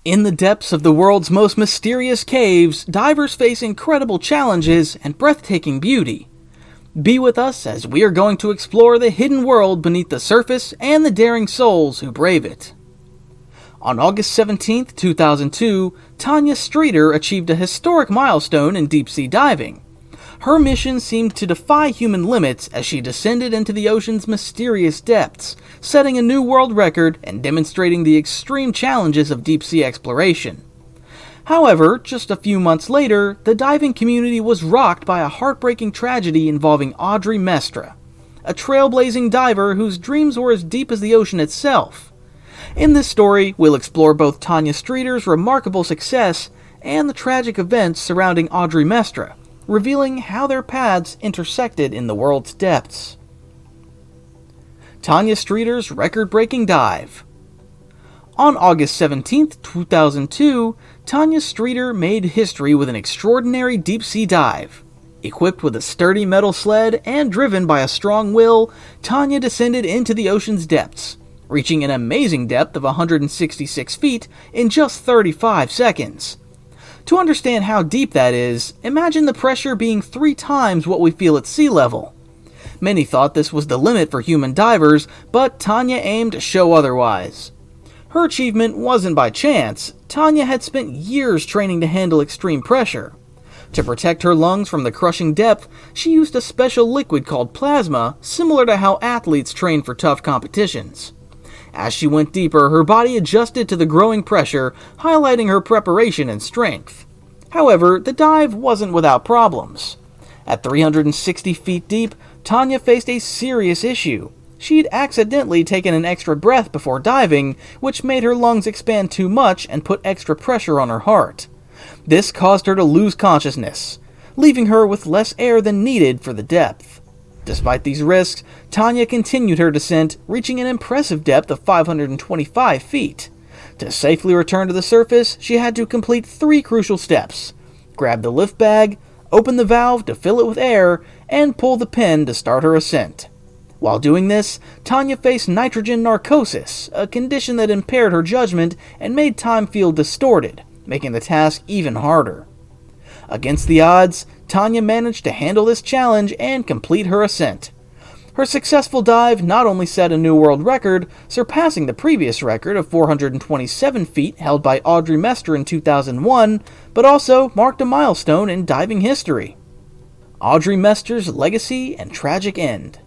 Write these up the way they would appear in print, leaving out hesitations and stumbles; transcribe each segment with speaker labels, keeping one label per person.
Speaker 1: In the depths of the world's most mysterious caves, divers face incredible challenges and breathtaking beauty. Be with us as we are going to explore the hidden world beneath the surface and the daring souls who brave it. On August 17, 2002, Tanya Streeter achieved a historic milestone in deep-sea diving. Her mission seemed to defy human limits as she descended into the ocean's mysterious depths, setting a new world record and demonstrating the extreme challenges of deep-sea exploration. However, just a few months later, the diving community was rocked by a heartbreaking tragedy involving Audrey Mestre, a trailblazing diver whose dreams were as deep as the ocean itself. In this story, we'll explore both Tanya Streeter's remarkable success and the tragic events surrounding Audrey Mestre, revealing how their paths intersected in the world's depths. Tanya Streeter's record-breaking dive. On August 17, 2002, Tanya Streeter made history with an extraordinary deep-sea dive. Equipped with a sturdy metal sled and driven by a strong will, Tanya descended into the ocean's depths, reaching an amazing depth of 166 feet in just 35 seconds. To understand how deep that is, imagine the pressure being 3 times what we feel at sea level. Many thought this was the limit for human divers, but Tanya aimed to show otherwise. Her achievement wasn't by chance. Tanya had spent years training to handle extreme pressure. To protect her lungs from the crushing depth, she used a special liquid called plasma, similar to how athletes train for tough competitions. As she went deeper, her body adjusted to the growing pressure, highlighting her preparation and strength. However, the dive wasn't without problems. At 360 feet deep, Tanya faced a serious issue. She'd accidentally taken an extra breath before diving, which made her lungs expand too much and put extra pressure on her heart. This caused her to lose consciousness, leaving her with less air than needed for the depth. Despite these risks, Tanya continued her descent, reaching an impressive depth of 525 feet. To safely return to the surface, she had to complete 3 crucial steps: grab the lift bag, open the valve to fill it with air, and pull the pin to start her ascent. While doing this, Tanya faced nitrogen narcosis, a condition that impaired her judgment and made time feel distorted, making the task even harder. Against the odds, Tanya managed to handle this challenge and complete her ascent. Her successful dive not only set a new world record, surpassing the previous record of 427 feet held by Audrey Mestre in 2001, but also marked a milestone in diving history. Audrey Mestre's legacy and tragic end.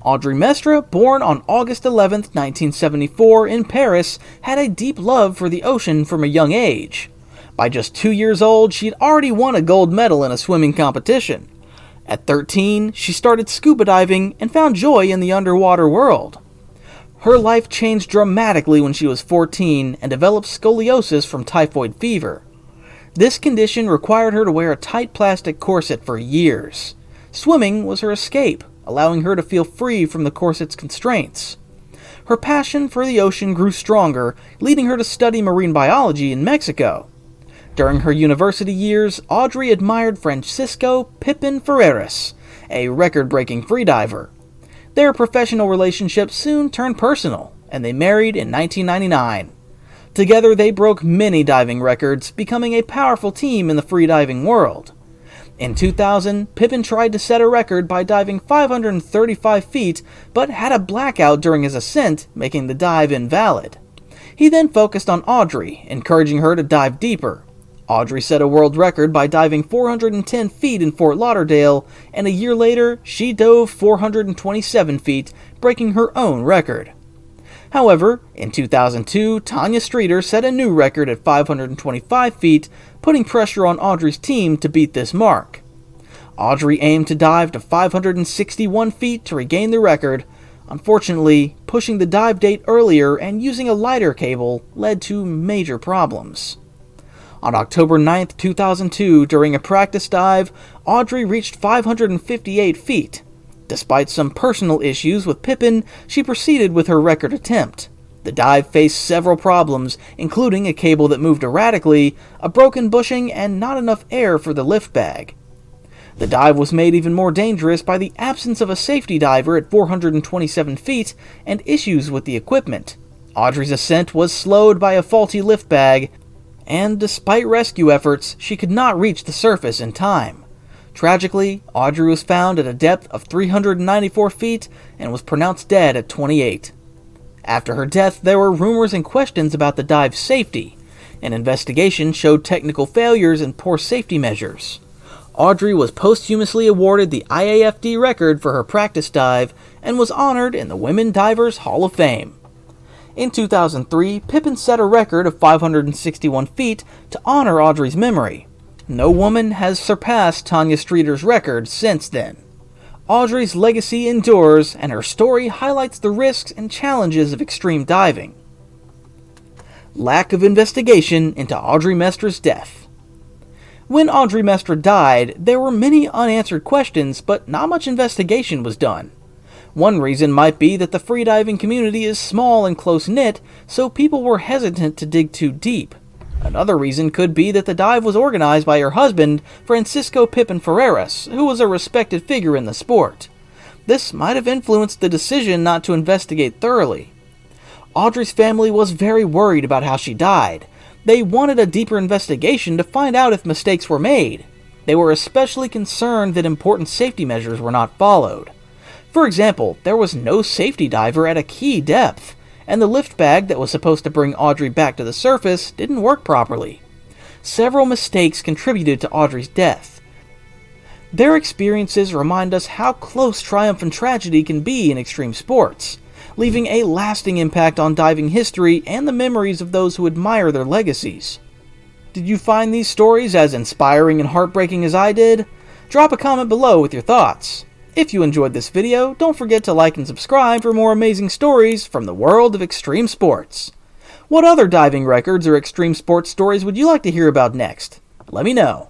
Speaker 1: Audrey Mestre, born on August 11, 1974 in Paris, had a deep love for the ocean from a young age. By just 2 years old, she'd already won a gold medal in a swimming competition. At 13, she started scuba diving and found joy in the underwater world. Her life changed dramatically when she was 14 and developed scoliosis from typhoid fever. This condition required her to wear a tight plastic corset for years. Swimming was her escape, allowing her to feel free from the corset's constraints. Her passion for the ocean grew stronger, leading her to study marine biology in Mexico. During her university years, Audrey admired Francisco Pipin Ferreras, a record-breaking freediver. Their professional relationship soon turned personal, and they married in 1999. Together they broke many diving records, becoming a powerful team in the freediving world. In 2000, Pipin tried to set a record by diving 535 feet, but had a blackout during his ascent, making the dive invalid. He then focused on Audrey, encouraging her to dive deeper. Audrey set a world record by diving 410 feet in Fort Lauderdale, and a year later, she dove 427 feet, breaking her own record. However, in 2002, Tanya Streeter set a new record at 525 feet, putting pressure on Audrey's team to beat this mark. Audrey aimed to dive to 561 feet to regain the record. Unfortunately, pushing the dive date earlier and using a lighter cable led to major problems. On October 9, 2002, during a practice dive, Audrey reached 558 feet. Despite some personal issues with Pipin, she proceeded with her record attempt. The dive faced several problems, including a cable that moved erratically, a broken bushing, and not enough air for the lift bag. The dive was made even more dangerous by the absence of a safety diver at 427 feet and issues with the equipment. Audrey's ascent was slowed by a faulty lift bag, and despite rescue efforts, she could not reach the surface in time. Tragically, Audrey was found at a depth of 394 feet and was pronounced dead at 28. After her death, there were rumors and questions about the dive's safety. An investigation showed technical failures and poor safety measures. Audrey was posthumously awarded the IAFD record for her practice dive and was honored in the Women Divers Hall of Fame. In 2003, Pippin set a record of 561 feet to honor Audrey's memory. No woman has surpassed Tanya Streeter's record since then. Audrey's legacy endures, and her story highlights the risks and challenges of extreme diving. Lack of investigation into Audrey Mestre's death. When Audrey Mestre died, there were many unanswered questions, but not much investigation was done. One reason might be that the freediving community is small and close-knit, so people were hesitant to dig too deep. Another reason could be that the dive was organized by her husband, Francisco Pippin Ferreras, who was a respected figure in the sport. This might have influenced the decision not to investigate thoroughly. Audrey's family was very worried about how she died. They wanted a deeper investigation to find out if mistakes were made. They were especially concerned that important safety measures were not followed. For example, there was no safety diver at a key depth, and the lift bag that was supposed to bring Audrey back to the surface didn't work properly. Several mistakes contributed to Audrey's death. Their experiences remind us how close triumph and tragedy can be in extreme sports, leaving a lasting impact on diving history and the memories of those who admire their legacies. Did you find these stories as inspiring and heartbreaking as I did? Drop a comment below with your thoughts. If you enjoyed this video, don't forget to like and subscribe for more amazing stories from the world of extreme sports. What other diving records or extreme sports stories would you like to hear about next? Let me know.